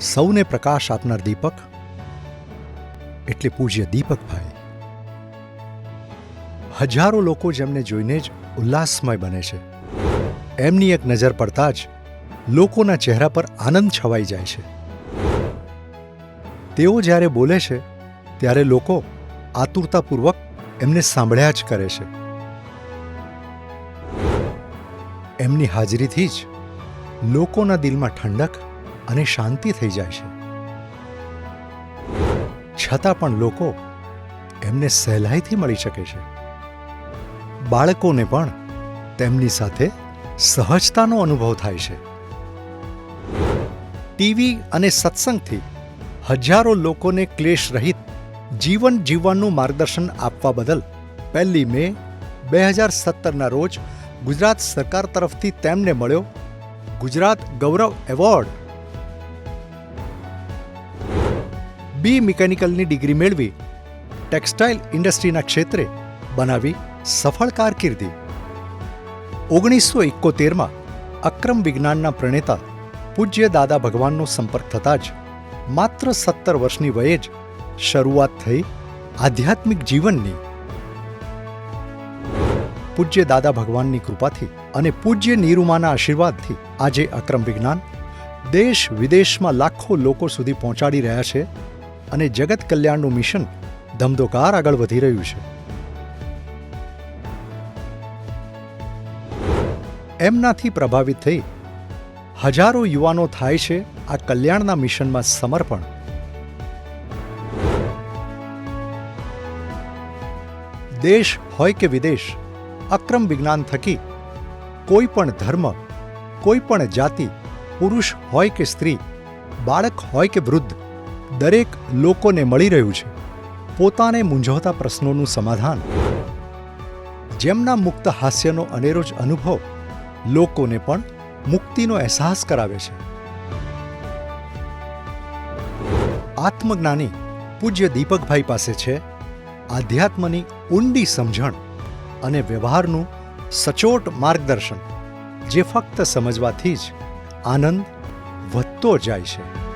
સૌને પ્રકાશ આપનાર દીપક એટલે પૂજ્ય દીપકભાઈ. હજારો લોકો જેમને જોઈને જ ઉલ્લાસમય બને છે. એમની એક નજર પડતા જ લોકોના ચહેરા પર આનંદ છવાઈ જાય છે. તેઓ જ્યારે બોલે છે ત્યારે લોકો આતુરતાપૂર્વક એમને સાંભળ્યા જ કરે છે. એમની હાજરીથી જ લોકોના દિલમાં ઠંડક અને શાંતિ થઈ જાય છે. છતાં પણ લોકો એમને સહેલાઈથી મળી શકે છે. બાળકોને પણ તેમની સાથે સહજતાનો અનુભવ થાય છે. ટીવી અને સત્સંગથી હજારો લોકોને ક્લેશ રહિત જીવન જીવવાનું માર્ગદર્શન આપવા બદલ 1 મે 2017ના રોજ ગુજરાત સરકાર તરફથી તેમને મળ્યો ગુજરાત ગૌરવ એવોર્ડ. બી મિકેનિકલની ડિગ્રી મેળવી ટેક્સટાઇલ ઇન્ડસ્ટ્રીના ક્ષેત્રે બનાવી સફળ કારકિર્દી. 1971માં અક્રમ વિજ્ઞાનના પ્રણેતા પૂજ્ય દાદા ભગવાનનો સંપર્ક થતાં જ માત્ર 17 વર્ષની વયે જ શરૂઆત થઈ આધ્યાત્મિક જીવનની. પૂજ્ય દાદા ભગવાનની કૃપાથી અને પૂજ્ય નીરુમાના આશીર્વાદથી આજે અક્રમ વિજ્ઞાન દેશ વિદેશમાં લાખો લોકો સુધી પહોંચાડી રહ્યા છે અને જગત કલ્યાણનું મિશન ધમધોકાર આગળ વધી રહ્યું છે. એમનાથી પ્રભાવિત થઈ હજારો યુવાનો થાય છે આ કલ્યાણના મિશનમાં સમર્પણ. દેશ હોય કે વિદેશ, અક્રમ વિજ્ઞાન થકી કોઈ પણ ધર્મ, કોઈ પણ જાતિ, પુરુષ હોય કે સ્ત્રી, બાળક હોય કે વૃદ્ધ, દરેક લોકોને મળી રહ્યું છે પોતાને મૂંઝવતા પ્રશ્નોનું સમાધાન. જેમના મુક્ત હાસ્યનો અનેરો જ અનુભવ લોકોને પણ મુક્તિનો અહેસાસ કરાવે છે. આત્મજ્ઞાની પૂજ્ય દીપકભાઈ પાસે છે આધ્યાત્મની ઊંડી સમજણ અને વ્યવહારનું સચોટ માર્ગદર્શન, જે ફક્ત સમજવાથી જ આનંદ વધતો જાય છે.